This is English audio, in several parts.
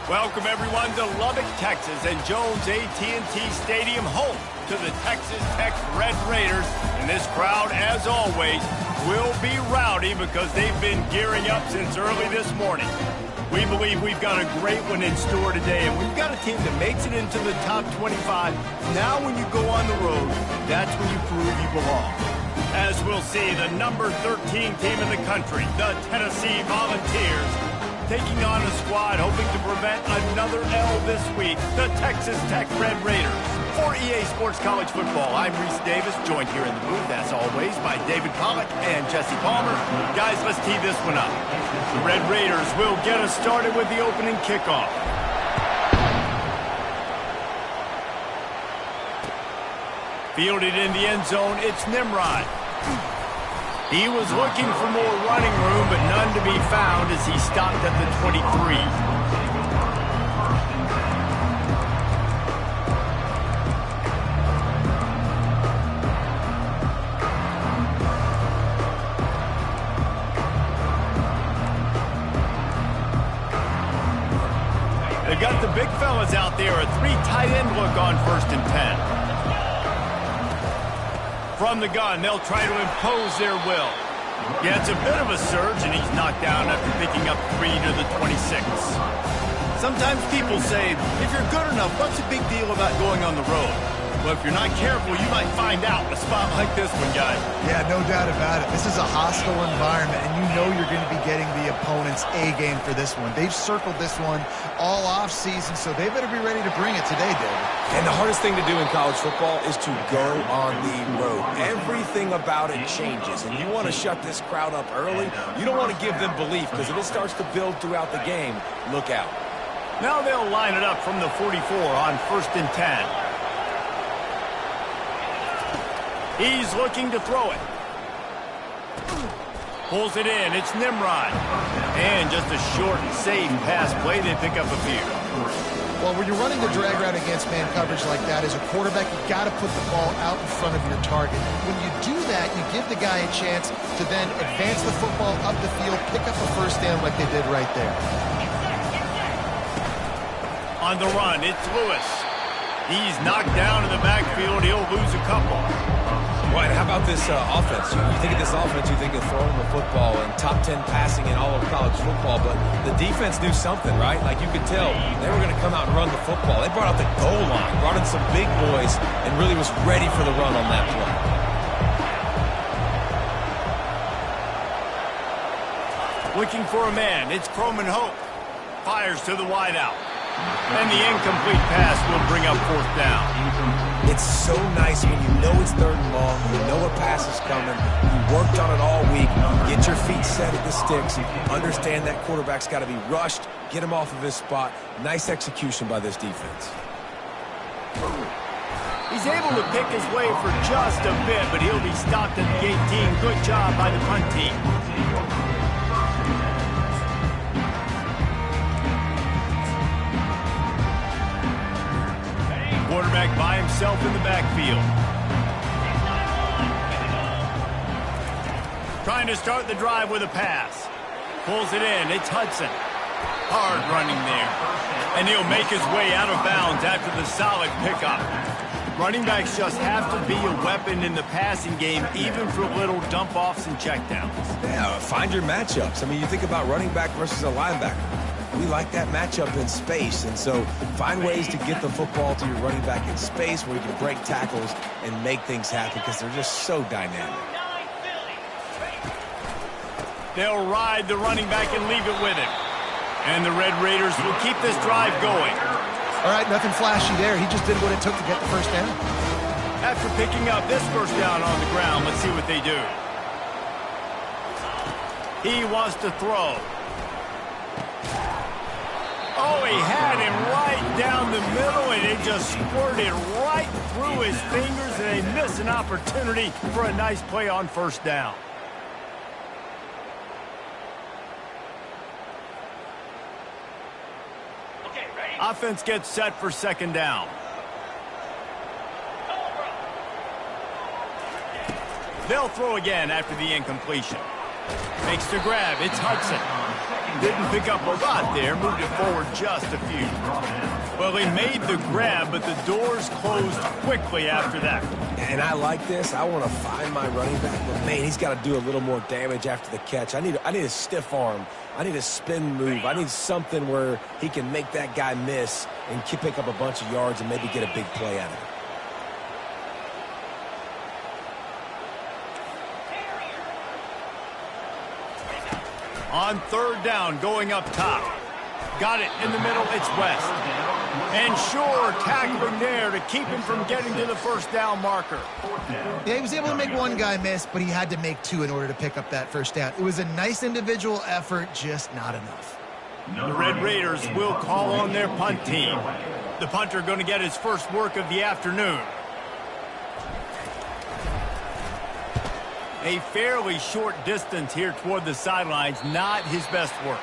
Welcome, everyone, to Lubbock, Texas, and Jones AT&T Stadium, home to the Texas Tech Red Raiders. And this crowd, as always, will be rowdy because they've been gearing up since early this morning. We believe we've got a great one in store today, and when you've got a team that makes it into the top 25, now when you go on the road, that's when you prove you belong. As we'll see, the number 13 team in the country, the Tennessee Volunteers, taking on a squad hoping to prevent another L this week, the Texas Tech Red Raiders. For EA Sports College Football, I'm Reese Davis, joined here in the booth, as always, by David Pollack and Jesse Palmer. Guys, let's tee this one up. The Red Raiders will get us started with the opening kickoff. Fielded in the end zone, it's Nimrod. He was looking for more running room, but none to be found as he stopped at the 23. They got the big fellas out there, a 3 tight end look on 1st and 10. From the gun, they'll try to impose their will. Yeah, it's a bit of a surge, and he's knocked down after picking up 3 to the 26. Sometimes people say, if you're good enough, what's the big deal about going on the road? Well, if you're not careful, you might find out in a spot like this one, guys. Yeah, no doubt about it. This is a hostile environment, and you know you're going to be getting the opponent's A-game for this one. They've circled this one all off-season, so they better be ready to bring it today, David. And the hardest thing to do in college football is to go on the road. Everything about it changes, and you want to shut this crowd up early. You don't want to give them belief, because if it starts to build throughout the game, look out. Now they'll line it up from the 44 on 1st and 10. He's looking to throw it. Pulls it in. It's Nimrod. And just a short and safe pass play. They pick up a few. Well, when you're running the drag route against man coverage like that, as a quarterback, you've got to put the ball out in front of your target. When you do that, you give the guy a chance to then advance the football up the field, pick up a 1st down like they did right there. On the run, it's Lewis. He's knocked down in the backfield. He'll lose a couple. Right, how about this offense? You think of this offense, you think of throwing the football and top 10 passing in all of college football, but the defense knew something, right? Like you could tell they were going to come out and run the football. They brought out the goal line, brought in some big boys, and really was ready for the run on that play. Looking for a man. It's Croman Hope. Fires to the wideout. And the incomplete pass will bring up 4th down. It's so nice when you know it's 3rd and long, you know a pass is coming, you worked on it all week, get your feet set at the sticks, understand that quarterback's got to be rushed, get him off of his spot. Nice execution by this defense. He's able to pick his way for just a bit, but he'll be stopped at the 18. Good job by the punt team. Quarterback by himself in the backfield. Trying to start the drive with a pass. Pulls it in. It's Hudson. Hard running there. And he'll make his way out of bounds after the solid pickup. Running backs just have to be a weapon in the passing game, even for little dump-offs and checkdowns. Yeah, find your matchups. I mean, you think about running back versus a linebacker. We like that matchup in space, and so find ways to get the football to your running back in space where you can break tackles and make things happen because they're just so dynamic. They'll ride the running back and leave it with him. And the Red Raiders will keep this drive going. All right, nothing flashy there. He just did what it took to get the 1st down. After picking up this 1st down on the ground, let's see what they do. He wants to throw. Oh, he had him right down the middle, and it just squirted right through his fingers, and they miss an opportunity for a nice play on 1st down. Offense gets set for 2nd down. They'll throw again after the incompletion. Makes the grab. It's Hudson. Didn't pick up a lot there. Moved it forward just a few. Well, he made the grab, but the doors closed quickly after that. And I like this. I want to find my running back, but, man, he's got to do a little more damage after the catch. I need a stiff arm. I need a spin move. I need something where he can make that guy miss and pick up a bunch of yards and maybe get a big play out of it. On third down, going up top. Got it in the middle, it's West. And sure, tackling there to keep him from getting to the first down marker. Yeah, he was able to make one guy miss, but he had to make two in order to pick up that first down. It was a nice individual effort, just not enough. The Red Raiders will call on their punt team. The punter going to get his first work of the afternoon. A fairly short distance here toward the sidelines, not his best work.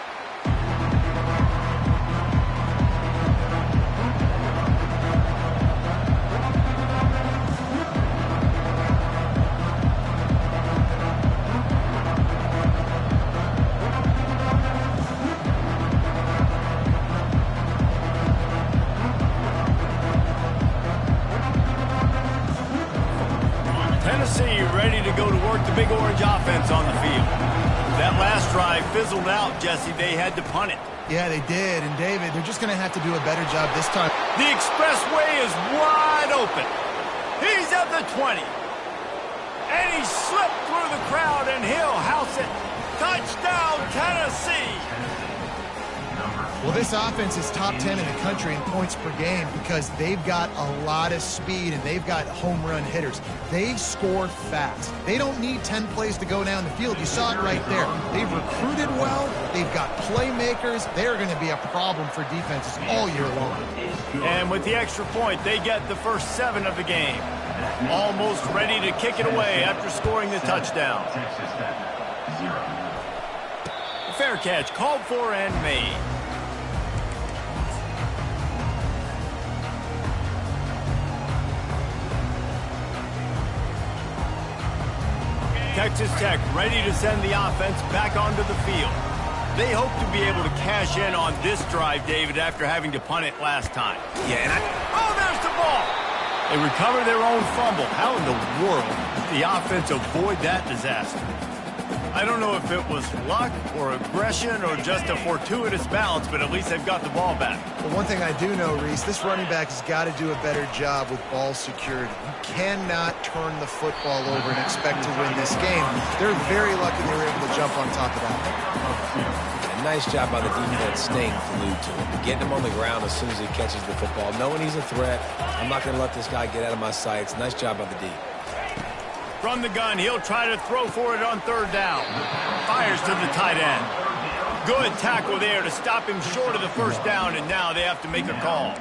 Ready to go to work the big orange offense on the field. That last drive fizzled out, Jesse. They had to punt it. Yeah, they did. And, David, they're just going to have to do a better job this time. The expressway is wide open. He's at the 20. And he slipped through the crowd, and he'll house it. Touchdown, Tennessee. Well, this offense is top 10 in the country in points per game because they've got a lot of speed and they've got home run hitters. They score fast. They don't need 10 plays to go down the field. You saw it right there. They've recruited well. They've got playmakers. They're going to be a problem for defenses all year long. And with the extra point, they get the first 7 of the game. Almost ready to kick it away after scoring the touchdown. Fair catch, called for and made. Texas Tech ready to send the offense back onto the field. They hope to be able to cash in on this drive, David, after having to punt it last time. Yeah, and oh, there's the ball. They recover their own fumble. How in the world did the offense avoid that disaster? I don't know if it was luck or aggression or just a fortuitous bounce, but at least they've got the ball back. Well, one thing I do know, Reese, this running back has got to do a better job with ball security. You cannot turn the football over and expect to win this game. They're very lucky they were able to jump on top of that. Nice job by the defense staying glued to him, getting him on the ground as soon as he catches the football, knowing he's a threat. I'm not going to let this guy get out of my sights. Nice job by the D. From the gun, he'll try to throw for it on third down. Fires to the tight end. Good tackle there to stop him short of the first down, and now they have to make a call.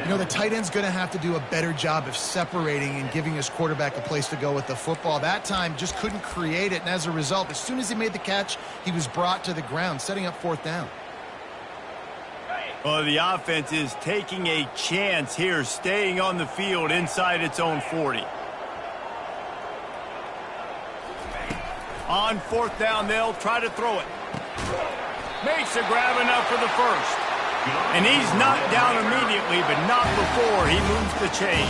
You know, the tight end's going to have to do a better job of separating and giving his quarterback a place to go with the football. That time just couldn't create it, and as a result, as soon as he made the catch, he was brought to the ground, setting up fourth down. Well, the offense is taking a chance here, staying on the field inside its own 40. On fourth down, they'll try to throw it. Makes a grab enough for the first. And he's knocked down immediately, but not before he moves the chains.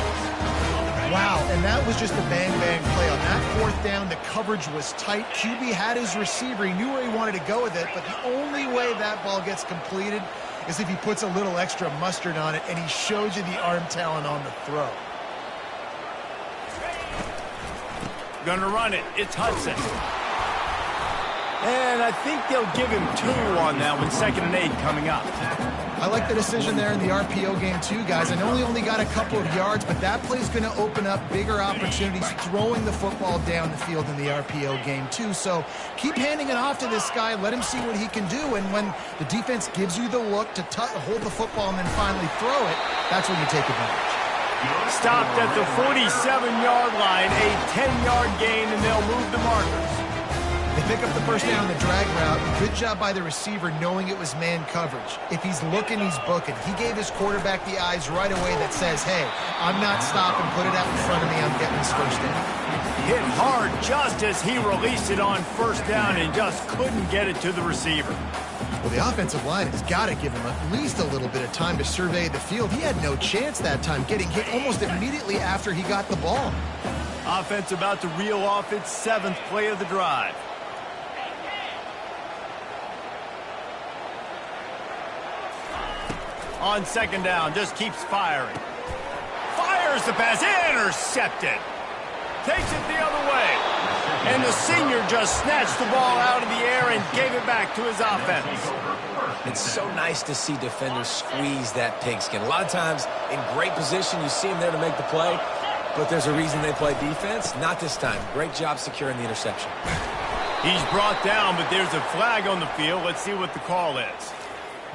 Wow, and that was just a bang-bang play. On that fourth down, the coverage was tight. QB had his receiver. He knew where he wanted to go with it, but the only way that ball gets completed is if he puts a little extra mustard on it, and he shows you the arm talent on the throw. Gonna run it. It's Hudson. And I think they'll give him 2 on that one. 2nd and 8 coming up. I like the decision there in the RPO game too, guys. I know he only got a couple of yards, but that play's going to open up bigger opportunities throwing the football down the field in the RPO game too. So keep handing it off to this guy. Let him see what he can do. And when the defense gives you the look to hold the football and then finally throw it, that's when you take advantage. Stopped at the 47-yard line, a 10-yard gain, and they'll move the markers. They pick up the first down on the drag route. Good job by the receiver knowing it was man coverage. If he's looking, he's booking. He gave his quarterback the eyes right away that says, hey, I'm not stopping. Put it out in front of me. I'm getting this first down. Hit hard just as he released it on first down and just couldn't get it to the receiver. Well, the offensive line has got to give him at least a little bit of time to survey the field. He had no chance that time, getting hit almost immediately after he got the ball. Offense about to reel off its 7th play of the drive. On 2nd down, just keeps firing. Fires the pass, intercepted. Takes it the other way. And the senior just snatched the ball out of the air and gave it back to his offense. It's so nice to see defenders squeeze that pigskin. A lot of times, in great position, you see them there to make the play, but there's a reason they play defense. Not this time. Great job securing the interception. He's brought down, but there's a flag on the field. Let's see what the call is.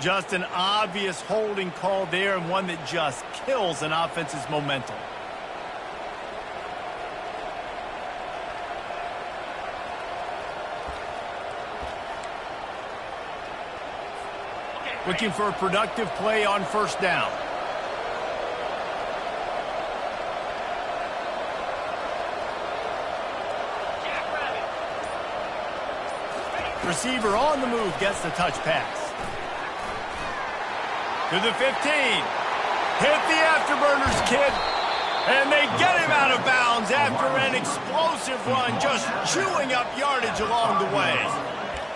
Just an obvious holding call there, and one that just kills an offense's momentum. Looking for a productive play on 1st down. Receiver on the move gets the touch pass. To the 15. Hit the afterburners, kid. And they get him out of bounds after an explosive run, just chewing up yardage along the way.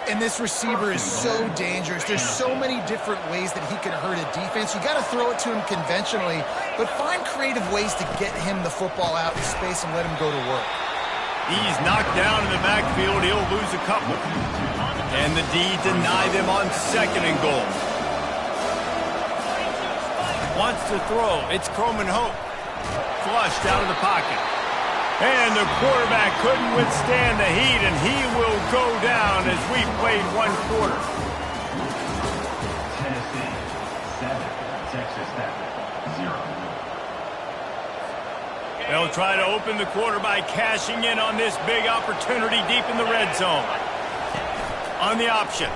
And this receiver is so dangerous. There's so many different ways that he can hurt a defense. You got to throw it to him conventionally, but find creative ways to get him the football out in space and let him go to work. He's knocked down in the backfield. He'll lose a couple. And the D deny them on 2nd and goal. Wants to throw. It's Croman Hope. Flushed out of the pocket. And the quarterback couldn't withstand the heat, and he will go down as we played 1 quarter. Tennessee 7, Texas Tech 0. They'll try to open the quarter by cashing in on this big opportunity deep in the red zone. On the option.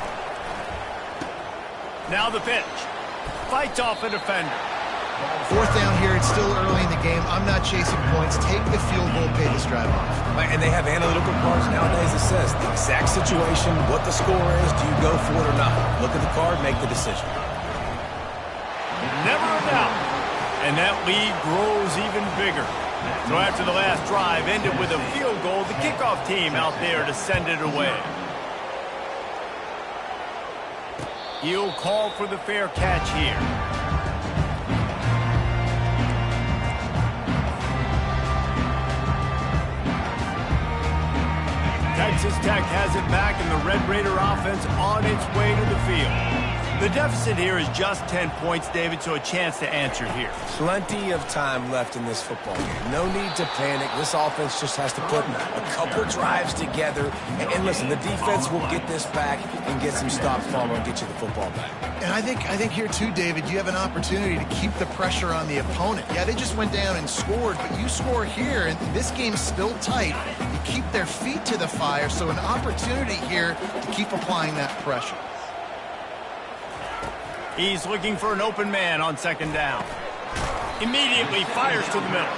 Now the pitch. Fights off a defender. 4th down here. It's still early in the game. I'm not chasing points. Take the field goal, pay this drive off. And they have analytical cards nowadays that says the exact situation, what the score is, do you go for it or not? Look at the card, make the decision. Never a doubt. And that lead grows even bigger. So after the last drive ended with a field goal, the kickoff team out there to send it away. He'll call for the fair catch here. Texas Tech has it back, and the Red Raider offense on its way to the field. The deficit here is just 10 points, David, so a chance to answer here. Plenty of time left in this football game. No need to panic. This offense just has to put a couple drives together. And listen, the defense will get this back and get some stops, Palmer, and get you the football back. And I think here too, David, you have an opportunity to keep the pressure on the opponent. Yeah, they just went down and scored, but you score here, and this game's still tight. You keep their feet to the fire, so an opportunity here to keep applying that pressure. He's looking for an open man on 2nd down. Immediately fires to the middle.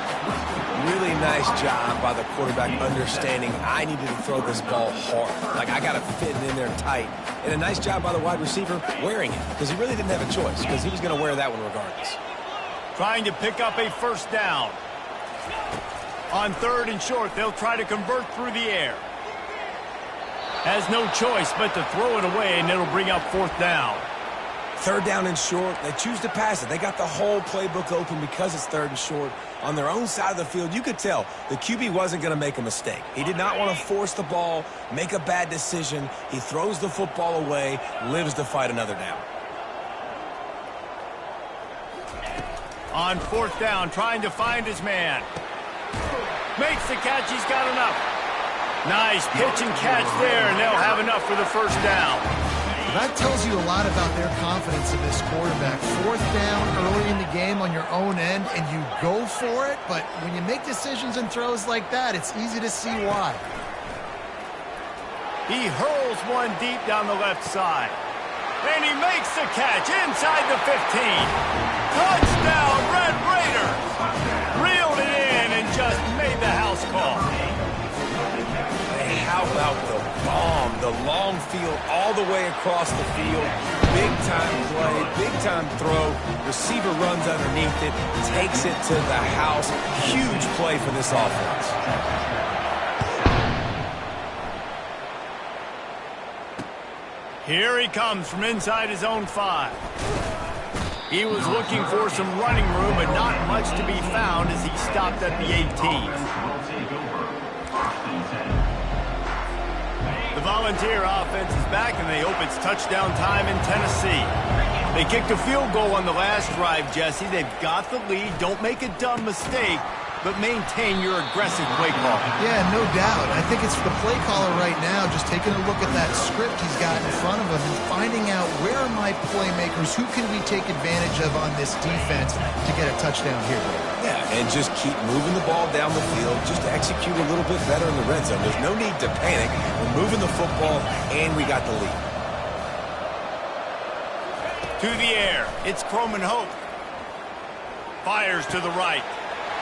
Really nice job by the quarterback understanding I needed to throw this ball hard. Like, I got to fit it in there tight. And a nice job by the wide receiver wearing it, because he really didn't have a choice, because he was going to wear that one regardless. Trying to pick up a 1st down. On 3rd and short, they'll try to convert through the air. Has no choice but to throw it away, and it'll bring up 4th down. 3rd down and short, they choose to pass it. They got the whole playbook open because it's 3rd and short. On their own side of the field, you could tell the QB wasn't going to make a mistake. He did not want to force the ball, make a bad decision. He throws the football away, lives to fight another down. On 4th down, trying to find his man. Makes the catch, he's got enough. Nice pitch and catch there, and they'll have enough for the 1st down. That tells you a lot about their confidence in this quarterback. 4th down early in the game on your own end, and you go for it, but when you make decisions and throws like that, it's easy to see why. He hurls one deep down the left side. And he makes the catch inside the 15. Touchdown, Red Raiders! Reeled it in and just made the house call. Hey, how about the bomb the long field all the way across the field. Big-time play, big-time throw. Receiver runs underneath it, takes it to the house. Huge play for this offense. Here he comes from inside his own 5. He was looking for some running room, but not much to be found as he stopped at the 18. The Volunteer offense is back, and they hope it's touchdown time in Tennessee. They kicked a field goal on the last drive, Jesse. They've got the lead. Don't make a dumb mistake, but maintain your aggressive play call. Yeah, no doubt. I think it's the play caller right now just taking a look at that script he's got in front of him and finding out where are my playmakers, who can we take advantage of on this defense to get a touchdown here. Yeah, and just keep moving the ball down the field. Just execute a little bit better in the red zone. There's no need to panic. We're moving the football, and we got the lead. To the air, it's Croman Hope. Fires to the right.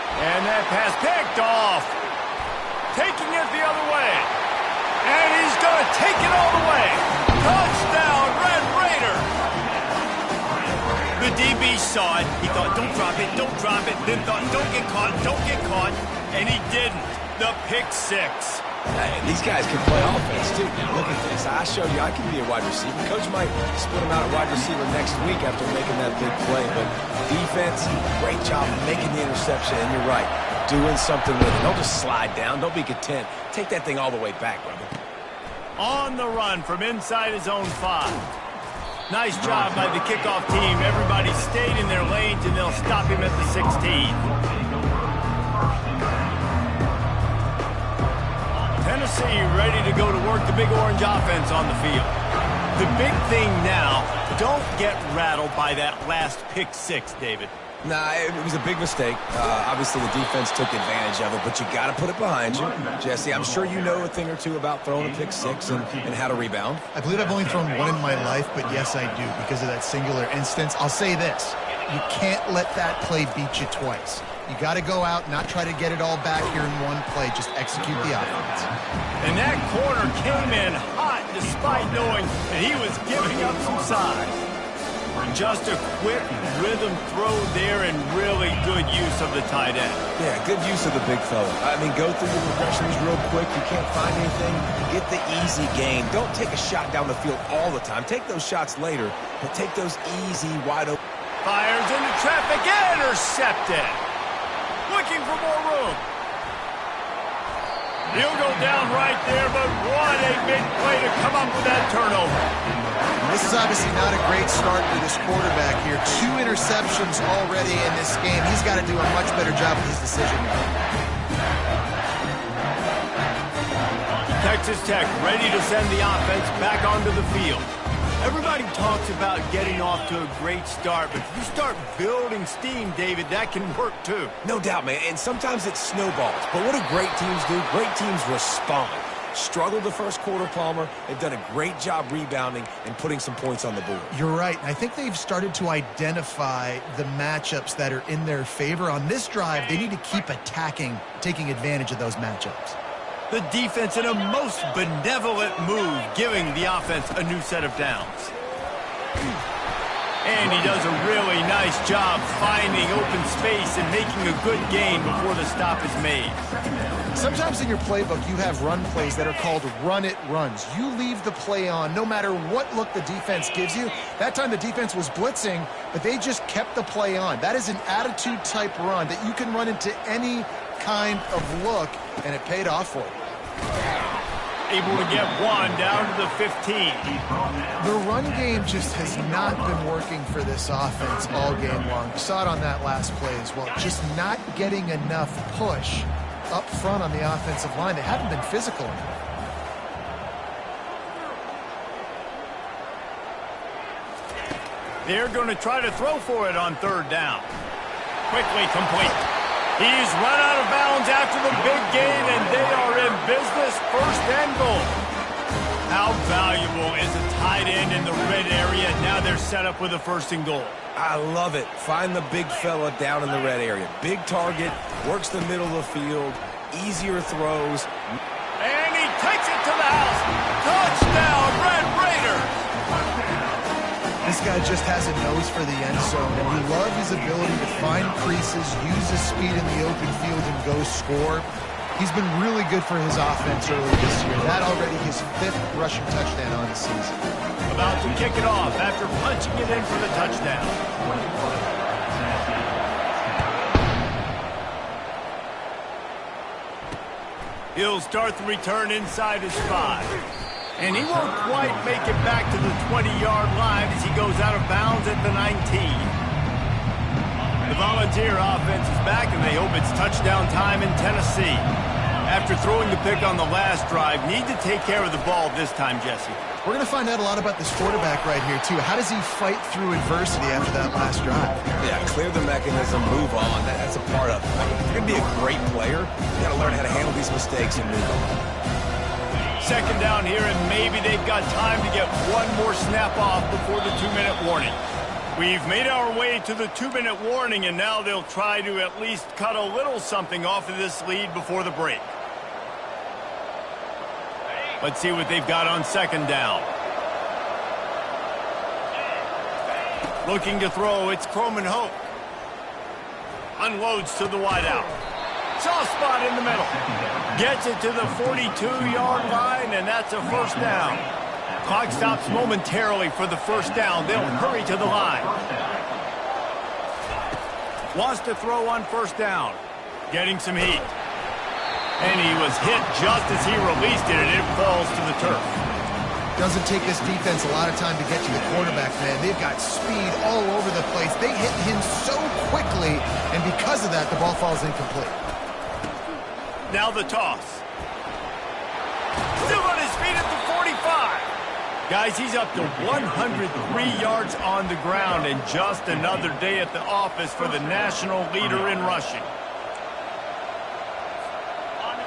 And that pass picked off. Taking it the other way. And he's going to take it all the way. Touchdown, Red Raider. The DB saw it. He thought, don't drop it, don't drop it. Then thought, don't get caught, don't get caught. And he didn't. The pick 6. Hey, these guys can play offense, too. Look at this. I showed you I can be a wide receiver. Coach might split him out at wide receiver next week after making that big play. But defense, great job making the interception. And you're right, doing something with it. Don't just slide down. Don't be content. Take that thing all the way back, brother. On the run from inside his own 5. Nice job by the kickoff team. Everybody stayed in their lanes, and they'll stop him at the 16. Tennessee ready to go to work the Big Orange offense on the field. The big thing now, don't get rattled by that last pick 6, David. Nah, it was a big mistake. Obviously, the defense took advantage of it, but you got to put it behind you. Jesse, I'm sure you know a thing or two about throwing a pick 6 and how to rebound. I believe I've only thrown one in my life, but yes, I do because of that singular instance. I'll say this. You can't let that play beat you twice. You got to go out, not try to get it all back here in one play. Just execute the offense. And that corner came in hot despite knowing that he was giving up some size. Just a quick rhythm throw there and really good use of the tight end. Yeah, good use of the big fella. I mean, go through your progressions real quick. You can't find anything. Get the easy gain. Don't take a shot down the field all the time. Take those shots later, but take those easy, wide open. Fires into traffic, intercepted. Looking for more room. He'll go down right there, but what a big play to come up with that turnover. This is obviously not a great start for this quarterback here. 2 interceptions already in this game. He's got to do a much better job with his decision-making. Texas Tech ready to send the offense back onto the field. Everybody talks about getting off to a great start, but if you start building steam, David, that can work too. No doubt, man, and sometimes it snowballs. But what do great teams do? Great teams respond. Struggled the first quarter, Palmer. They've done a great job rebounding and putting some points on the board. You're right. I think they've started to identify the matchups that are in their favor. On this drive, they need to keep attacking, taking advantage of those matchups. The defense in a most benevolent move, giving the offense a new set of downs. And he does a really nice job finding open space and making a good gain before the stop is made. Sometimes in your playbook, you have run plays that are called run-it runs. You leave the play on no matter what look the defense gives you. That time the defense was blitzing, but they just kept the play on. That is an attitude-type run that you can run into any kind of look, and it paid off for you. Able to get one down to the 15. The run game just has not been working for this offense all game long. We saw it on that last play as well. Just not getting enough push up front on the offensive line. They haven't been physical enough. They're going to try to throw for it on 3rd down. Quickly complete. He's run out of bounds after the big gain, and they are in business, 1st and goal. How valuable is a tight end in the red area? Now they're set up with a 1st and goal. I love it. Find the big fella down in the red area. Big target, works the middle of the field, easier throws. And he takes it to the house. Touchdown! This guy just has a nose for the end zone, and we love his ability to find creases, use his speed in the open field, and go score. He's been really good for his offense early this year. That already his 5th rushing touchdown on the season. About to kick it off after punching it in for the touchdown. He'll start the return inside his 5. And he won't quite make it back to the 20-yard line as he goes out of bounds at the 19. The Volunteer offense is back, and they hope it's touchdown time in Tennessee. After throwing the pick on the last drive, need to take care of the ball this time, Jesse. We're going to find out a lot about this quarterback right here, too. How does he fight through adversity after that last drive? Yeah, clear the mechanism, move on. That's a part of it. If you're going to be a great player, you got to learn how to handle these mistakes and move on. Second down here, and maybe they've got time to get one more snap off before the 2-minute warning. We've made our way to the 2-minute warning, and now they'll try to at least cut a little something off of this lead before the break. Let's see what they've got on second down. Looking to throw, it's Croman Hope. Unloads to the wideout. Soft spot in the middle. Gets it to the 42-yard line, and that's a first down. Clock stops momentarily for the first down. They'll hurry to the line. Wants to throw on first down. Getting some heat. And he was hit just as he released it, and it falls to the turf. Doesn't take this defense a lot of time to get to the quarterback, man. They've got speed all over the place. They hit him so quickly, and because of that, the ball falls incomplete. Now the toss. Still on his feet at the 45. Guys, he's up to 103 yards on the ground, and just another day at the office for the national leader in rushing.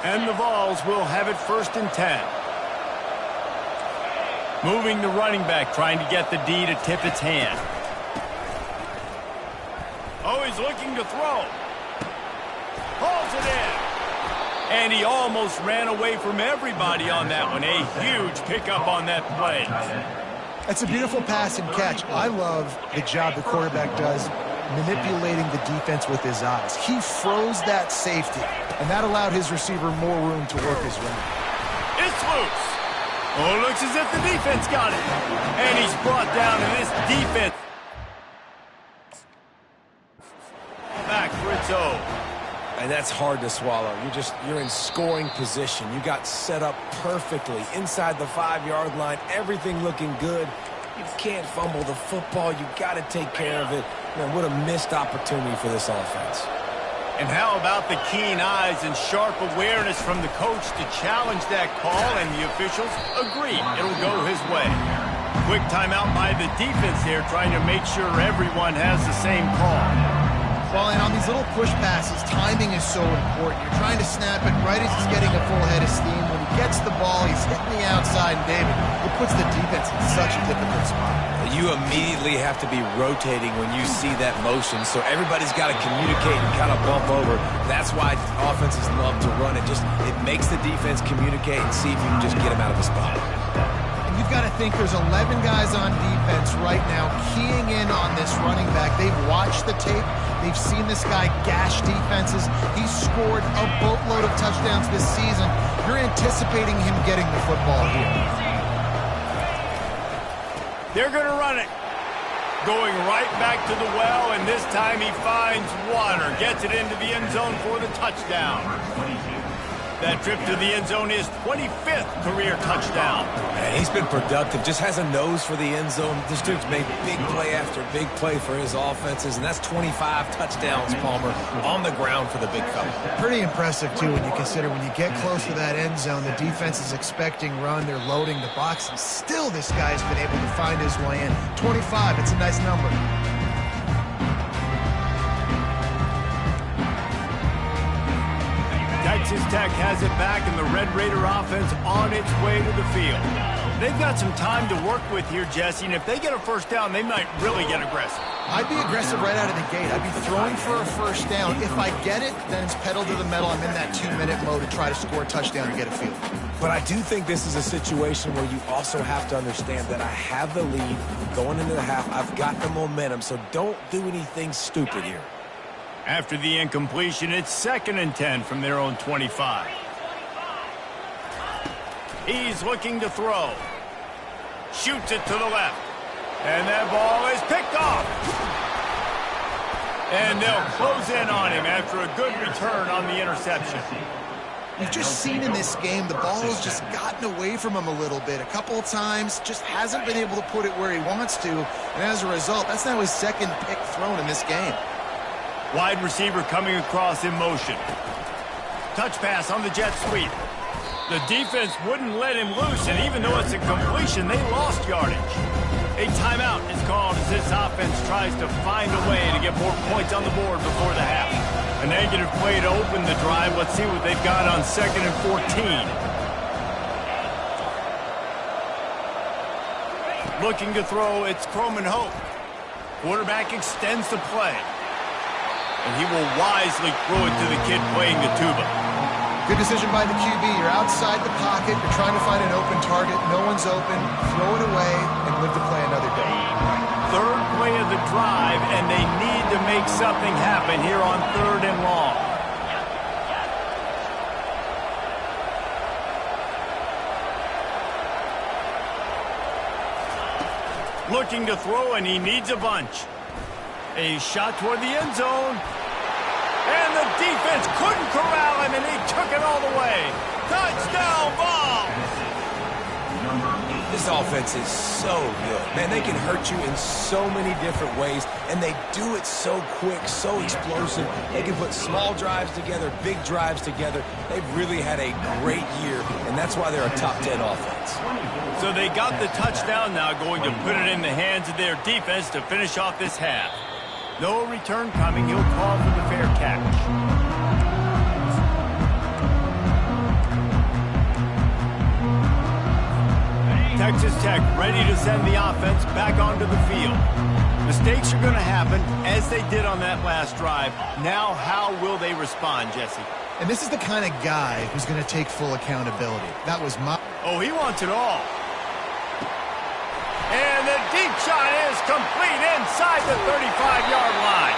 And the Vols will have it 1st and 10. Moving the running back, trying to get the D to tip its hand. Oh, he's looking to throw. Pulls it in. And he almost ran away from everybody on that one. A huge pickup on that play. That's a beautiful pass and catch. I love the job the quarterback does manipulating the defense with his eyes. He froze that safety, and that allowed his receiver more room to work his route. It's loose. Oh, looks as if the defense got it. And he's brought down in this defense. Back for its own. And that's hard to swallow. You're in scoring position. You got set up perfectly inside the 5-yard line. Everything looking good. You can't fumble the football. You got to take care of it. Man, what a missed opportunity for this offense. And how about the keen eyes and sharp awareness from the coach to challenge that call, and the officials agree it'll go his way. Quick timeout by the defense there, trying to make sure everyone has the same call. Well, and on these little push passes, timing is so important. You're trying to snap it right as he's getting a full head of steam. When he gets the ball, he's hitting the outside, and David, it puts the defense in such a difficult spot. You immediately have to be rotating when you see that motion, so everybody's got to communicate and kind of bump over. That's why offenses love to run it. It makes the defense communicate and see if you can just get him out of a spot. And you've got to think there's 11 guys on defense right now keying in on this running back. They've watched the tape. They've seen this guy gash defenses. He's scored a boatload of touchdowns this season. You're anticipating him getting the football here. They're going to run it. Going right back to the well, and this time he finds water. Gets it into the end zone for the touchdown. That trip to the end zone is 25th career touchdown. Man, he's been productive. Just has a nose for the end zone. This dude's made big play after big play for his offenses, and that's 25 touchdowns, Palmer, on the ground for the big cup. Pretty impressive, too, when you consider when you get close to that end zone, the defense is expecting run. They're loading the box, and still this guy's been able to find his way in. 25, it's a nice number. Texas Tech has it back, and the Red Raider offense on its way to the field. They've got some time to work with here, Jesse, and if they get a first down, they might really get aggressive. I'd be aggressive right out of the gate. I'd be throwing for a first down. If I get it, then it's pedal to the metal. I'm in that 2-minute mode to try to score a touchdown and get a field. But I do think this is a situation where you also have to understand that I have the lead going into the half. I've got the momentum, so don't do anything stupid here. After the incompletion, it's 2nd and 10 from their own 25. He's looking to throw. Shoots it to the left. And that ball is picked off. And they'll close in on him after a good return on the interception. You've just seen in this game, the ball has just gotten away from him a little bit. A couple of times, just hasn't been able to put it where he wants to. And as a result, that's now his 2nd pick thrown in this game. Wide receiver coming across in motion. Touch pass on the jet sweep. The defense wouldn't let him loose, and even though it's a completion, they lost yardage. A timeout is called as this offense tries to find a way to get more points on the board before the half. A negative play to open the drive. Let's see what they've got on 2nd and 14. Looking to throw, it's Croman Hope. Quarterback extends the play. And he will wisely throw it to the kid playing the tuba. Good decision by the QB. You're outside the pocket. You're trying to find an open target. No one's open. Throw it away and live to play another day. 3rd play of the drive, and they need to make something happen here on 3rd and long. Looking to throw, and he needs a bunch. A shot toward the end zone. And the defense couldn't corral him, and he took it all the way. Touchdown ball! This offense is so good. Man, they can hurt you in so many different ways, and they do it so quick, so explosive. They can put small drives together, big drives together. They've really had a great year, and that's why they're a top 10 offense. So they got the touchdown, now going to put it in the hands of their defense to finish off this half. No return coming. He'll call for the fair catch. Texas Tech ready to send the offense back onto the field. Mistakes are going to happen, as they did on that last drive. Now, how will they respond, Jesse? And this is the kind of guy who's going to take full accountability. That was my... Oh, he wants it all. And the deep shot is complete inside the 35-yard line.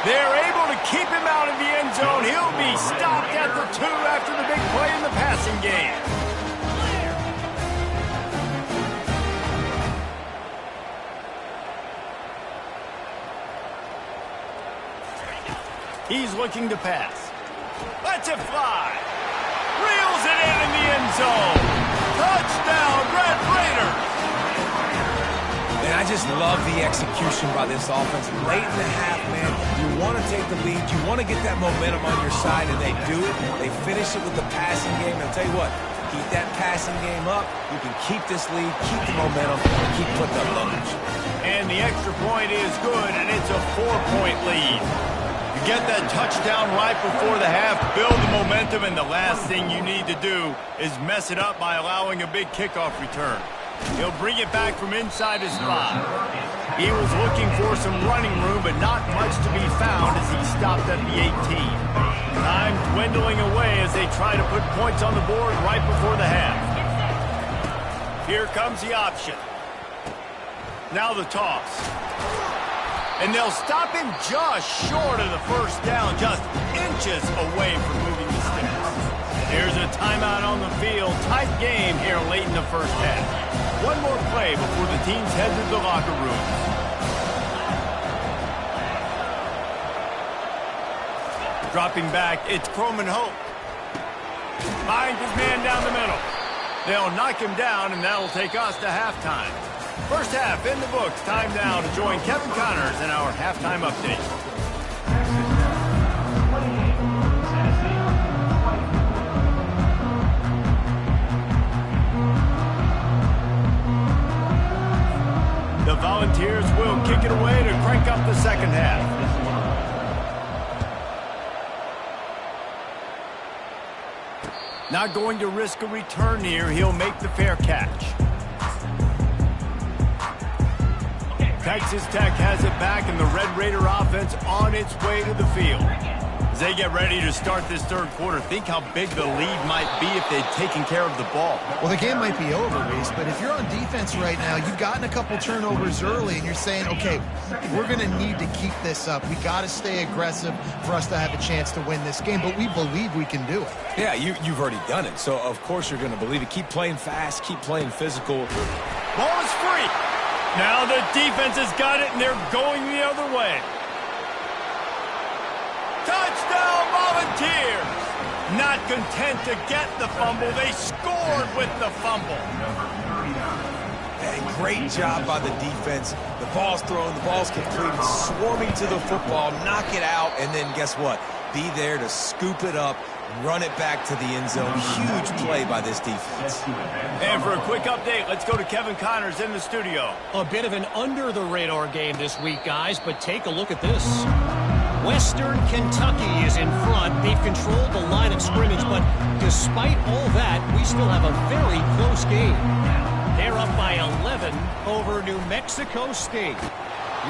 They're able to keep him out of the end zone. He'll be stopped at the 2 after the big play in the passing game. He's looking to pass. Lets it fly. Reels it in the end zone. Touchdown, Red Raiders. And I just love the execution by this offense. Late in the half, man, you want to take the lead. You want to get that momentum on your side, and they do it. They finish it with the passing game. I'll tell you what, keep that passing game up. You can keep this lead, keep the momentum, and keep putting up numbers. And the extra point is good, and it's a 4-point lead. You get that touchdown right before the half, build the momentum, and the last thing you need to do is mess it up by allowing a big kickoff return. He'll bring it back from inside his spot. He was looking for some running room, but not much to be found as he stopped at the 18. Time dwindling away as they try to put points on the board right before the half. Here comes the option. Now the toss. And they'll stop him just short of the first down, just inches away from moving the sticks. Here's a timeout on the field. Tight game here late in the first half. One more play before the teams head to the locker rooms. Dropping back, it's Croman Hope. Finds his man down the middle. They'll knock him down, and that'll take us to halftime. First half in the books. Time now to join Kevin Connors in our halftime update. The Volunteers will kick it away to crank up the second half. Not going to risk a return here. He'll make the fair catch. Texas Tech has it back, and the Red Raider offense on its way to the field. As they get ready to start this third quarter, think how big the lead might be if they'd taken care of the ball. Well, the game might be over, Reese, but if you're on defense right now, you've gotten a couple turnovers early, and you're saying, okay, we're going to need to keep this up. We got to stay aggressive for us to have a chance to win this game, but we believe we can do it. Yeah, you've already done it, so of course you're going to believe it. Keep playing fast, keep playing physical. Ball is free. Now the defense has got it, and they're going the other way. Touchdown Volunteers! Not content to get the fumble, they scored with the fumble. Hey, great job by the defense. The ball's thrown, the ball's completed, swarming to the football, knock it out, and then guess what? Be there to scoop it up, run it back to the end zone. Huge play by this defense. And for a quick update, let's go to Kevin Connors in the studio. A bit of an under-the-radar game this week, guys, but take a look at this. Western Kentucky is in front. They've controlled the line of scrimmage, but despite all that, we still have a very close game. They're up by 11 over New Mexico State.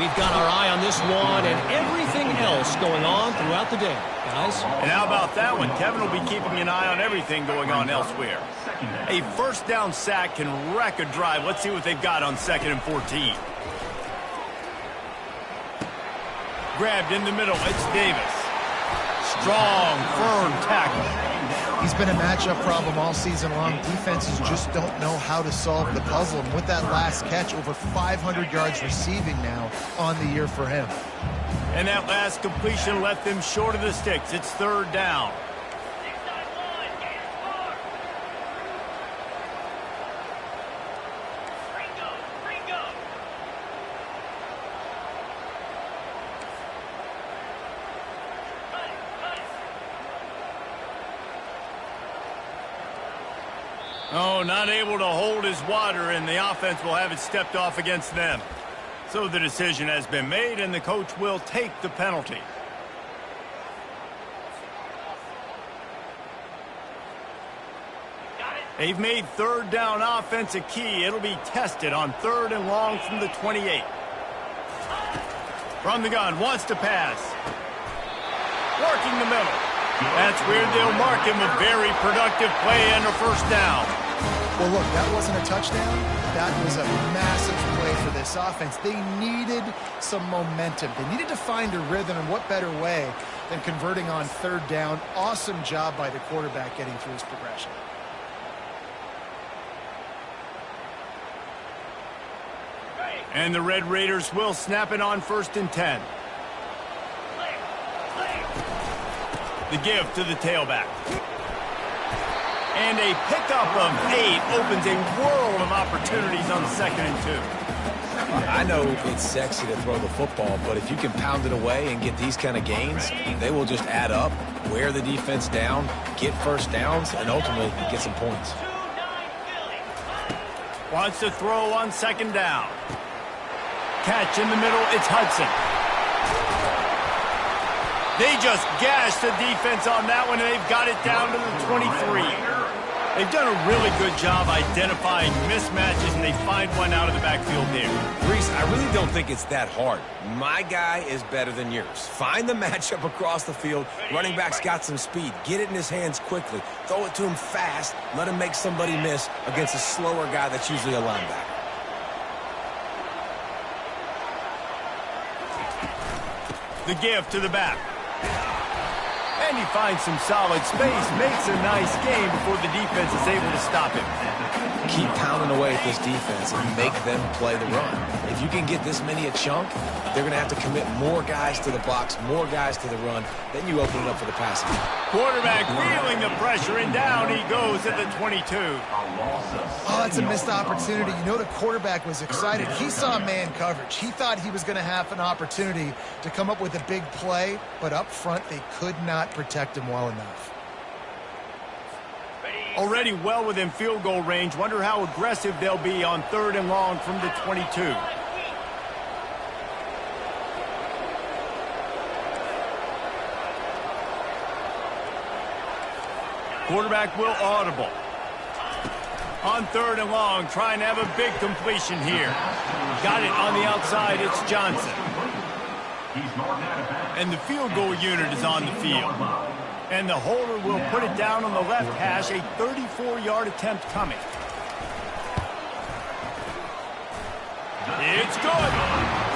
We've got our eye on this one and everything else going on throughout the day, guys. And how about that one? Kevin will be keeping an eye on everything going on elsewhere. A first down sack can wreck a drive. Let's see what they've got on 2nd and 14. Grabbed in the middle, it's Davis. Strong, firm tackle. He's been a matchup problem all season long. Defenses just don't know how to solve the puzzle. And with that last catch, over 500 yards receiving now on the year for him. And that last completion left them short of the sticks. It's 3rd down. Oh, not able to hold his water, and the offense will have it stepped off against them. So the decision has been made, and the coach will take the penalty. They've made 3rd down offense a key. It'll be tested on 3rd and long from the 28. From the gun, wants to pass. Working the middle. That's where they'll mark him a very productive play and a 1st down. Well, look, that wasn't a touchdown. That was a massive play for this offense. They needed some momentum. They needed to find a rhythm, and what better way than converting on 3rd down. Awesome job by the quarterback getting through his progression. And the Red Raiders will snap it on 1st and 10. The give to the tailback. And a pickup of 8 opens a world of opportunities on 2nd and 2. I know it's sexy to throw the football, but if you can pound it away and get these kind of gains, they will just add up, wear the defense down, get 1st downs, and ultimately get some points. Wants to throw on 2nd down. Catch in the middle, it's Hudson. They just gashed the defense on that one, and they've got it down to the 23. They've done a really good job identifying mismatches, and they find one out of the backfield there. Reese, I really don't think it's that hard. My guy is better than yours. Find the matchup across the field. Running back's got some speed. Get it in his hands quickly. Throw it to him fast. Let him make somebody miss against a slower guy that's usually a linebacker. The give to the back. And he finds some solid space, makes a nice game before the defense is able to stop him. Keep pounding away at this defense and make them play the run. If you can get this many a chunk, they're going to have to commit more guys to the box, more guys to the run. Then you open it up for the passing. Quarterback feeling the pressure, and down he goes at the 22. Oh, that's a missed opportunity. You know, the quarterback was excited. He saw man coverage. He thought he was going to have an opportunity to come up with a big play, but up front they could not protect him well enough. Already well within field goal range. Wonder how aggressive they'll be on 3rd and long from the 22. Quarterback will audible. On 3rd and long, trying to have a big completion here. Got it on the outside, it's Johnson. He's marked out of bounds. And the field goal unit is on the field. And the holder will put it down on the left hash, a 34-yard attempt coming. It's good.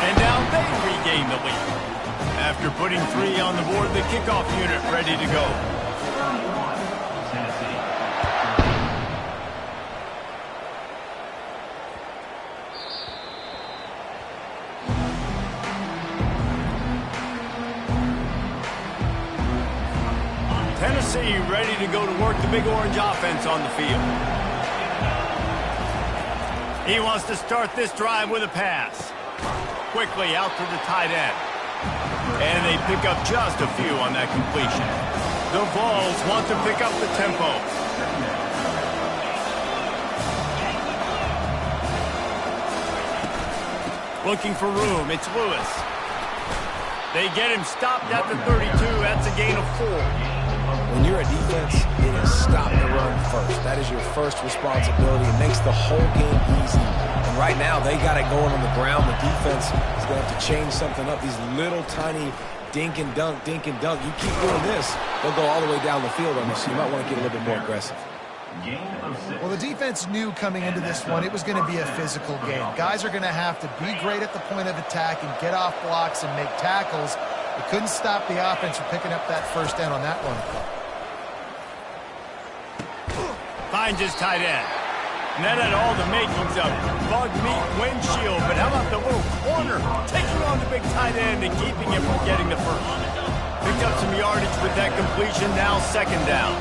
And now they regain the lead. After putting 3 on the board, the kickoff unit ready to go. Tennessee. Tennessee ready to go to work the Big Orange offense on the field. He wants to start this drive with a pass. Quickly out to the tight end. And they pick up just a few on that completion. The Vols want to pick up the tempo. Looking for room, it's Lewis. They get him stopped at the 32. That's a gain of 4. When you're a defense, it is stop the run first. That is your first responsibility. It makes the whole game easy. And right now, they got it going on the ground. The defense is going to have to change something up. These little tiny dink and dunk, dink and dunk. You keep doing this, they'll go all the way down the field on you, so you might want to get a little bit more aggressive. Well, the defense knew coming into this one it was going to be a physical game. Guys are going to have to be great at the point of attack and get off blocks and make tackles. They couldn't stop the offense from picking up that first down on that run play. Finds his tight end. And that had all the makings of bug meat windshield. But how about the little corner taking on the big tight end and keeping him from getting the first? Picked up some yardage with that completion. Now second down.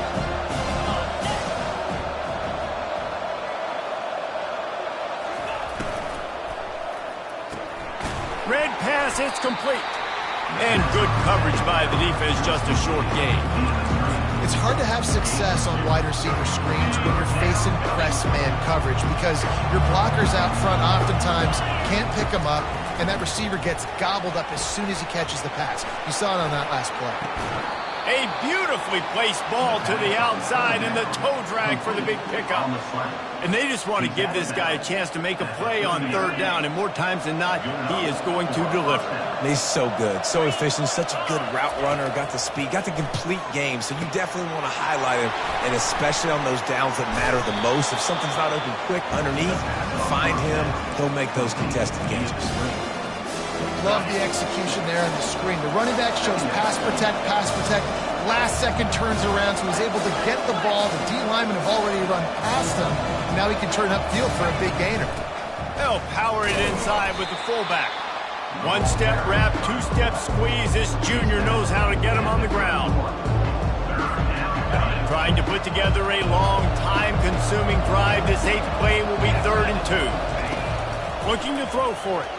Red pass, it's complete. And good coverage by the defense, just a short gain. It's hard to have success on wide receiver screens when you're facing press man coverage because your blockers out front oftentimes can't pick them up, and that receiver gets gobbled up as soon as he catches the pass. You saw it on that last play. A beautifully placed ball to the outside and the toe drag for the big pickup. And they just want to give this guy a chance to make a play on third down, and more times than not, he is going to deliver. He's so good, so efficient, such a good route runner, got the speed, got the complete game, so you definitely want to highlight him, and especially on those downs that matter the most. If something's not open quick underneath, find him, he'll make those contested games. Love the execution there on the screen. The running back shows pass protect, pass protect. Last second turns around, so he's able to get the ball. The D linemen have already run past him. Now he can turn upfield for a big gainer. They'll power it inside with the fullback. One-step wrap, two-step squeeze. This junior knows how to get him on the ground. Trying to put together a long, time-consuming drive. This 8th play will be 3rd and 2. Looking to throw for it.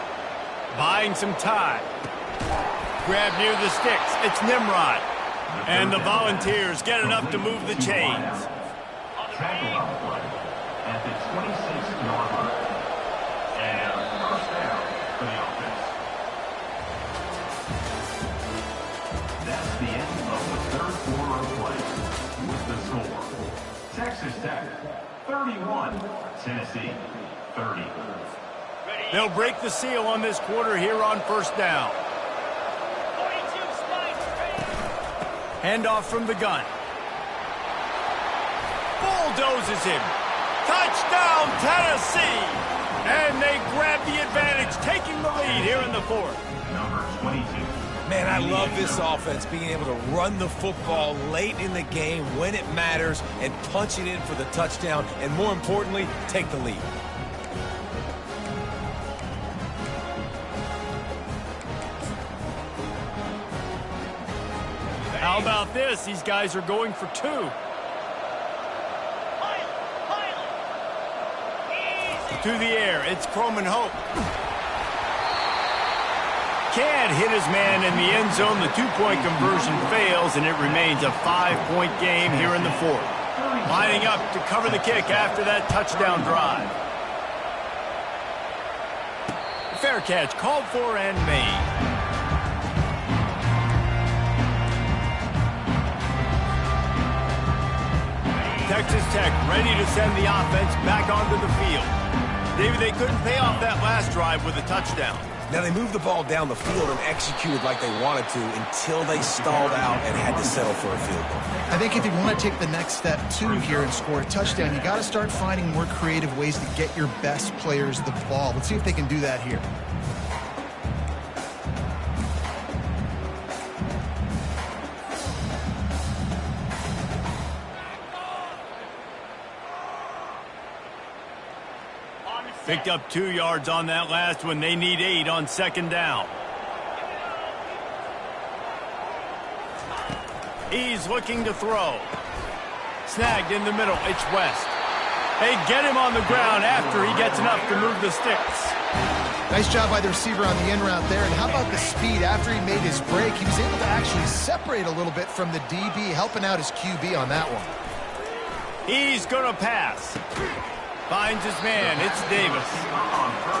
Buying some time. Grab near the sticks. It's Nimrod. And the Volunteers get enough to move the chains. Tackle on the play at the 26-yard line. And first down for the offense. That's the end of the third quarter of play. With the score, Texas Tech 31, Tennessee 30. They'll break the seal on this quarter here on first down. Handoff from the gun. Bulldozes him. Touchdown, Tennessee! And they grab the advantage, taking the lead here in the 4th. Number 22. Man, I love this offense, being able to run the football late in the game when it matters and punch it in for the touchdown, and more importantly, take the lead. How about this? These guys are going for 2. To the air, it's Croman Hope. Can't hit his man in the end zone. The 2-point conversion fails, and it remains a 5-point game here in the 4th. Lining up to cover the kick after that touchdown drive. Fair catch called for and made. Texas Tech ready to send the offense back onto the field. David, they couldn't pay off that last drive with a touchdown. Now, they moved the ball down the field and executed like they wanted to until they stalled out and had to settle for a field goal. I think if you want to take the next step, too, here and score a touchdown, you got to start finding more creative ways to get your best players the ball. Let's see if they can do that here. Picked up 2 yards on that last one. They need 8 on second down. He's looking to throw. Snagged in the middle. It's West. They get him on the ground after he gets enough to move the sticks. Nice job by the receiver on the in route there. And how about the speed? After he made his break, he was able to actually separate a little bit from the DB, helping out his QB on that one. He's going to pass. Finds his man. It's Davis.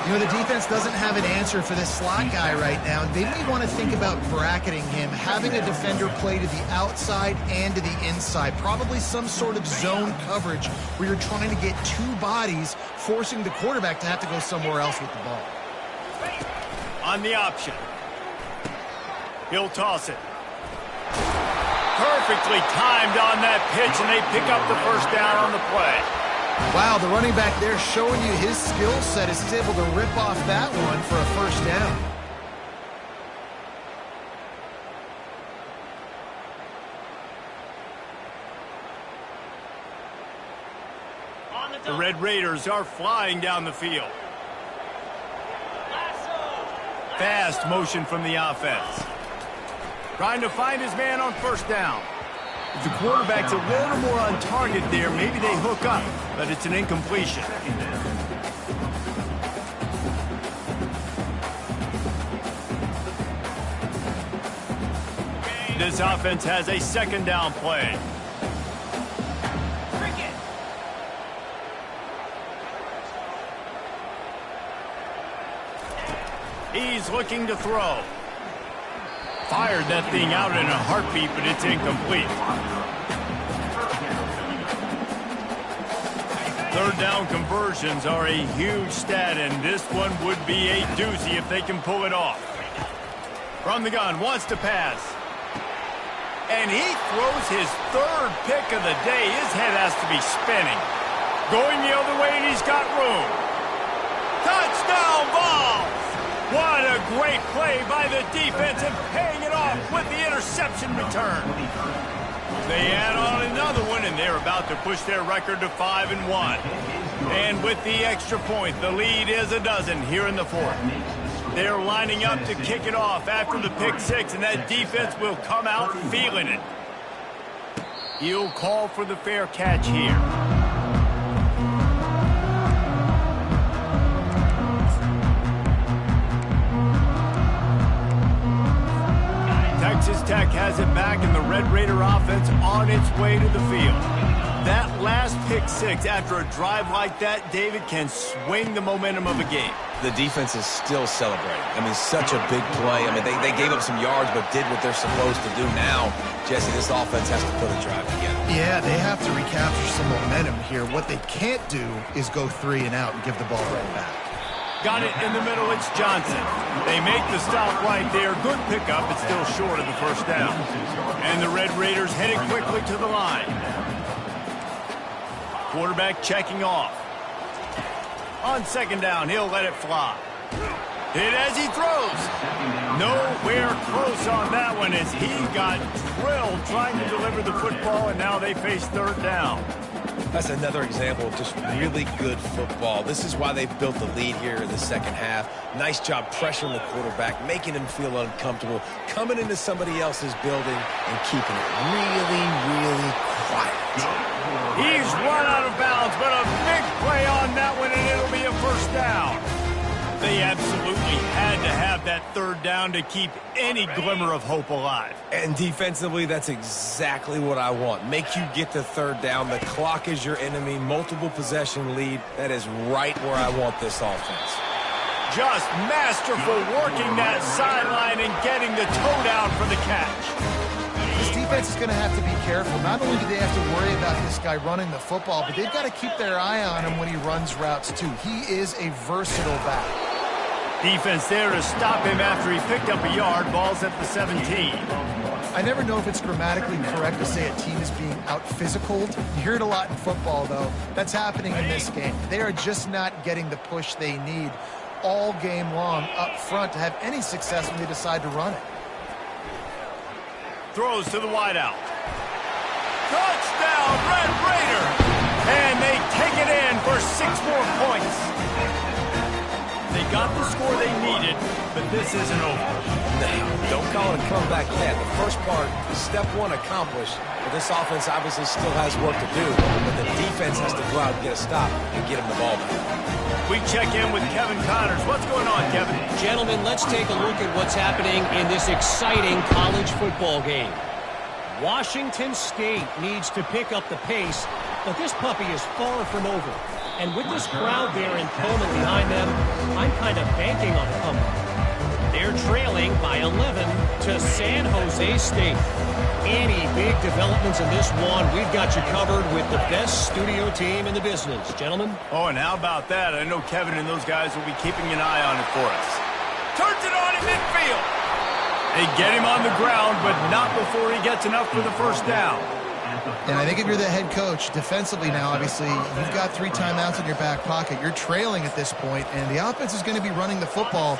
You know, the defense doesn't have an answer for this slot guy right now. They may want to think about bracketing him, having a defender play to the outside and to the inside. Probably some sort of zone coverage where you're trying to get 2 bodies, forcing the quarterback to have to go somewhere else with the ball. On the option. He'll toss it. Perfectly timed on that pitch, and they pick up the first down on the play. Wow, the running back there showing you his skill set as he's able to rip off that one for a first down. The Red Raiders are flying down the field. Fast motion from the offense. Trying to find his man on first down. If the quarterback's a little more on target there, maybe they hook up, but it's an incompletion. This offense has a second down play. He's looking to throw. Fired that thing out in a heartbeat, but it's incomplete. Third down conversions are a huge stat, and this one would be a doozy if they can pull it off. From the gun, wants to pass. And he throws his 3rd pick of the day. His head has to be spinning. Going the other way, and he's got room. Touchdown ball! What a great play by the defense and paying it off with the interception return. They add on another one, and they're about to push their record to 5-1. And with the extra point, the lead is a dozen here in the 4th. They're lining up to kick it off after the pick 6, and that defense will come out feeling it. He'll call for the fair catch here. Texas Tech has it back, and the Red Raider offense on its way to the field. That last pick 6 after a drive like that, David, can swing the momentum of a game. The defense is still celebrating. I mean, such a big play. I mean, they gave up some yards but did what they're supposed to do. Now, Jesse, this offense has to put a drive together. Yeah, they have to recapture some momentum here. What they can't do is go 3 and out and give the ball right back. Got it in the middle, it's Johnson. They make the stop right there. Good pickup, but still short of the first down. And the Red Raiders headed quickly to the line. Quarterback checking off. On second down, he'll let it fly. Hit as he throws. Nowhere close on that one as he got drilled trying to deliver the football, and now they face third down. That's another example of just really good football. This is why they've built the lead here in the second half. Nice job pressuring the quarterback, making him feel uncomfortable, coming into somebody else's building and keeping it really, really quiet. He's run out of bounds, but a big play on that one, and it'll be a first down. They absolutely had to have that third down to keep any glimmer of hope alive. And defensively, that's exactly what I want. Make you get the third down. The clock is your enemy. Multiple possession lead. That is right where I want this offense. Just masterful working that sideline and getting the toe down for the catch. This defense is going to have to be careful. Not only do they have to worry about this guy running the football, but they've got to keep their eye on him when he runs routes too. He is a versatile back. Defense there to stop him after he picked up a yard. Ball's at the 17. I never know if it's grammatically correct to say a team is being out-physicaled. You hear it a lot in football, though. That's happening in this game. They are just not getting the push they need all game long up front to have any success when they decide to run it. Throws to the wideout. Touchdown, Red Raider! And they take it in for 6 more points. They got the score they needed, but this isn't over. No, don't call it a comeback yet. The first part, step one accomplished, but this offense obviously still has work to do, but the defense has to go out and get a stop and get him the ball back. We check in with Kevin Connors. What's going on, Kevin? Gentlemen, let's take a look at what's happening in this exciting college football game. Washington State needs to pick up the pace, but this puppy is far from over. And with this crowd there in Pullman behind them, I'm kind of banking on a comeback. They're trailing by 11 to San Jose State. Any big developments in this one, we've got you covered with the best studio team in the business. Gentlemen? Oh, and how about that? I know Kevin and those guys will be keeping an eye on it for us. Turns it on in midfield. They get him on the ground, but not before he gets enough for the first down. And I think if you're the head coach, defensively now, obviously, you've got 3 timeouts in your back pocket. You're trailing at this point, and the offense is going to be running the football,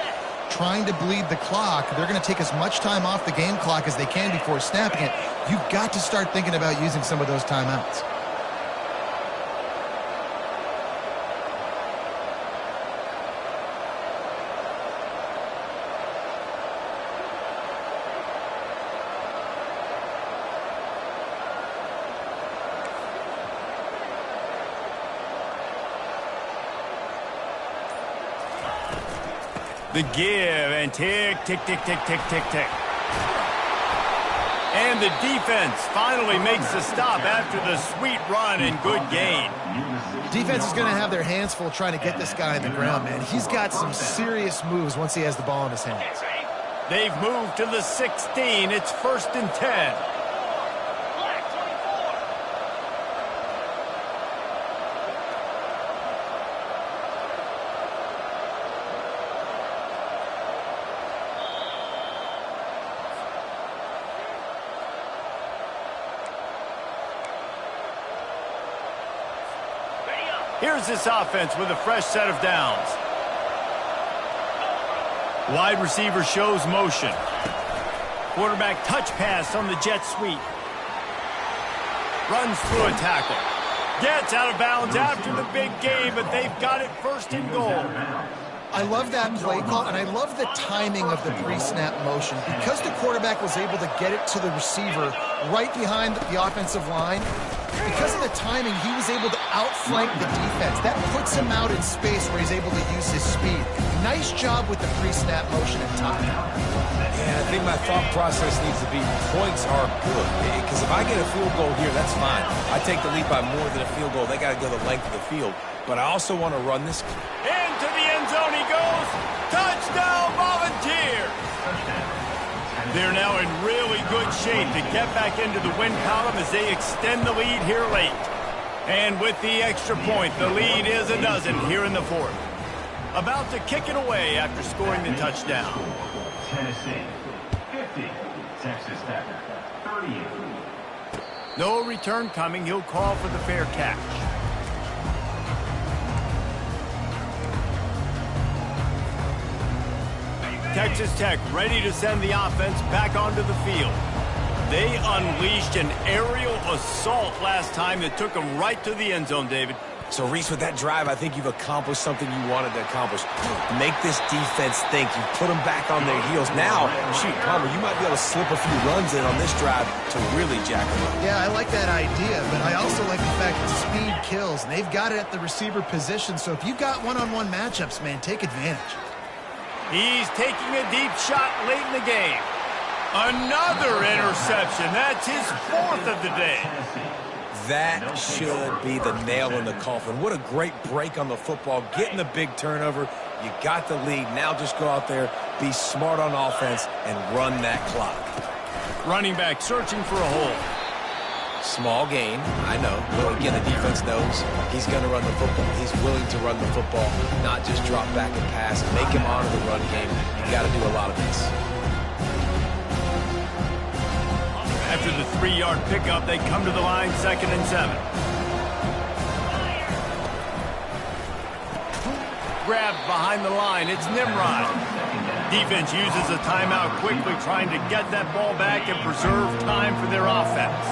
trying to bleed the clock. They're going to take as much time off the game clock as they can before snapping it. You've got to start thinking about using some of those timeouts. The give, and tick, tick, tick, tick, tick, tick, tick. And the defense finally makes the stop after the sweet run and good gain. Defense is going to have their hands full trying to get this guy on the ground, man. He's got some serious moves once he has the ball in his hands. They've moved to the 16. It's 1st and 10. Here's this offense with a fresh set of downs. Wide receiver shows motion. Quarterback touch pass on the jet sweep. Runs through a tackle. Gets out of bounds after the big game, but they've got it 1st and goal. I love that play call, and I love the timing of the pre-snap motion. Because the quarterback was able to get it to the receiver right behind the offensive line, because of the timing, he was able to outflank the defense. That puts him out in space where he's able to use his speed. Nice job with the pre-snap motion and timing. Yeah, I think my thought process needs to be points are good. Because if I get a field goal here, that's fine. I take the lead by more than a field goal. They got to go the length of the field. But I also want to run this. Into the end zone he goes. Touchdown, Volunteers. They're now in really good shape to get back into the win column as they extend the lead here late. And with the extra point, the lead is a dozen here in the 4th. About to kick it away after scoring the touchdown. Tennessee, 50. Texas Tech, 38. No return coming. He'll call for the fair catch. Texas Tech ready to send the offense back onto the field. They unleashed an aerial assault last time that took them right to the end zone, David. So, Reese, with that drive, I think you've accomplished something you wanted to accomplish. Make this defense think. You put them back on their heels. Now, shoot, Palmer, you might be able to slip a few runs in on this drive to really jack them up. Yeah, I like that idea, but I also like the fact that speed kills, and they've got it at the receiver position. So if you've got one-on-one matchups, man, take advantage. He's taking a deep shot late in the game. Another interception. That's his 4th of the day. That should be the nail in the coffin. What a great break on the football. Getting the big turnover. You got the lead. Now just go out there, be smart on offense, and run that clock. Running back searching for a hole. Small gain, I know. But again, the defense knows he's going to run the football. He's willing to run the football, not just drop back and pass. Make him honor the run game. You got to do a lot of this. After the 3-yard pickup, they come to the line, 2nd and 7. Grabbed behind the line, it's Nimrod. Defense uses a timeout quickly, trying to get that ball back and preserve time for their offense.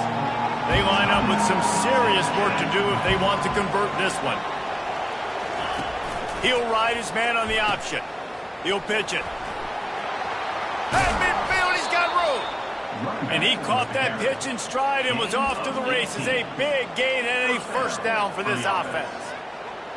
They line up with some serious work to do if they want to convert this one. He'll ride his man on the option. He'll pitch it. At midfield, he's got room. And he caught that pitch in stride and was off to the races. A big gain and a first down for this offense.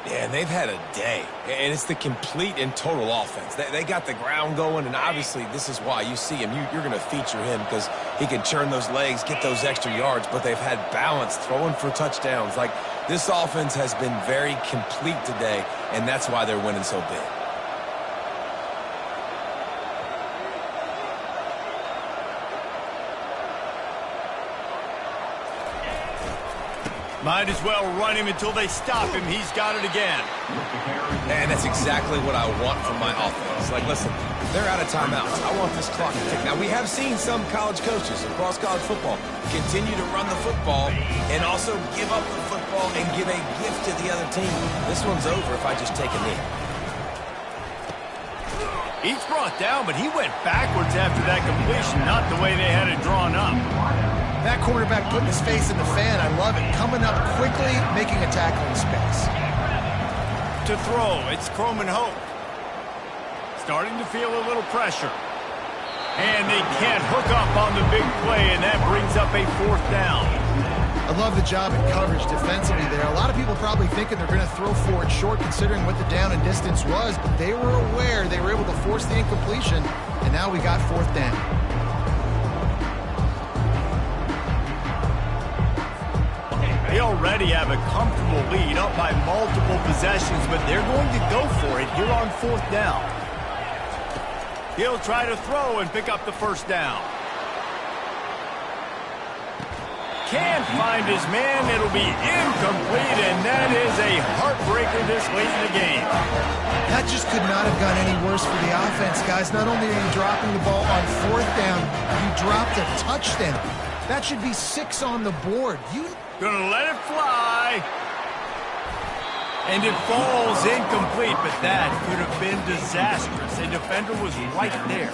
Yeah, and they've had a day, and it's the complete and total offense. They got the ground going, and obviously this is why you see him. You're going to feature him because he can churn those legs, get those extra yards, but they've had balance, throwing for touchdowns. Like, this offense has been very complete today, and that's why they're winning so big. Might as well run him until they stop him. He's got it again. And that's exactly what I want from my offense. Like, listen, they're out of timeouts. I want this clock to tick. Now, we have seen some college coaches across college football continue to run the football and also give up the football and give a gift to the other team. This one's over if I just take a knee. He's brought down, but he went backwards after that completion, not the way they had it drawn up. That quarterback putting his face in the fan, I love it. Coming up quickly, making a tackle in space. To throw, it's Croman Hope. Starting to feel a little pressure. And they can't hook up on the big play, and that brings up a 4th down. I love the job in coverage defensively there. A lot of people probably thinking they're going to throw for it short considering what the down and distance was, but they were aware. They were able to force the incompletion, and now we got 4th down. They already have a comfortable lead, up by multiple possessions, but they're going to go for it here on 4th down. He'll try to throw and pick up the first down. Can't find his man. It'll be incomplete, and that is a heartbreaker this late in the game. That just could not have gone any worse for the offense, guys. Not only are you dropping the ball on 4th down, you dropped a touchdown. That should be 6 on the board. Gonna let it fly. And it falls incomplete, but that could have been disastrous. A defender was right there.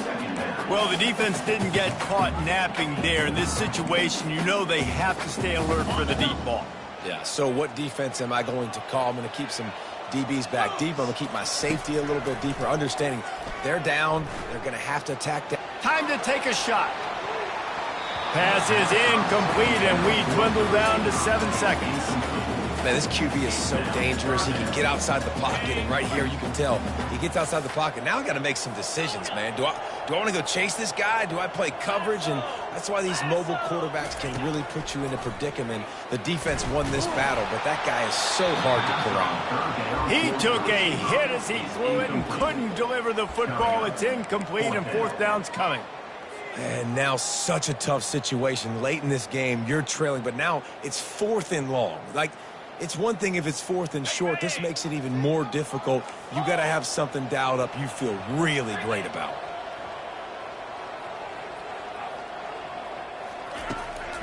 Well, the defense didn't get caught napping there. In this situation, you know they have to stay alert for the deep ball. Yeah, so what defense am I going to call? I'm going to keep some DBs back deep. I'm going to keep my safety a little bit deeper, understanding they're down. They're going to have to attack down. Time to take a shot. Pass is incomplete, and we dwindle down to 7 seconds. Man, this QB is so dangerous. He can get outside the pocket, and right here you can tell he gets outside the pocket. Now I got to make some decisions, man. Do I want to go chase this guy? Do I play coverage? And that's why these mobile quarterbacks can really put you in a predicament. The defense won this battle, but that guy is so hard to corral. He took a hit as he threw it and couldn't deliver the football. It's incomplete, and 4th down's coming. And now such a tough situation. Late in this game, you're trailing, but now it's 4th and long. Like, it's one thing if it's 4th and short. This makes it even more difficult. You got to have something dialed up you feel really great about.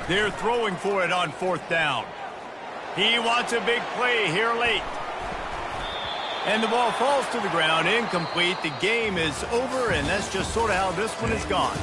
They're throwing for it on 4th down. He wants a big play here late. And the ball falls to the ground, incomplete. The game is over, and that's just sort of how this one has gone.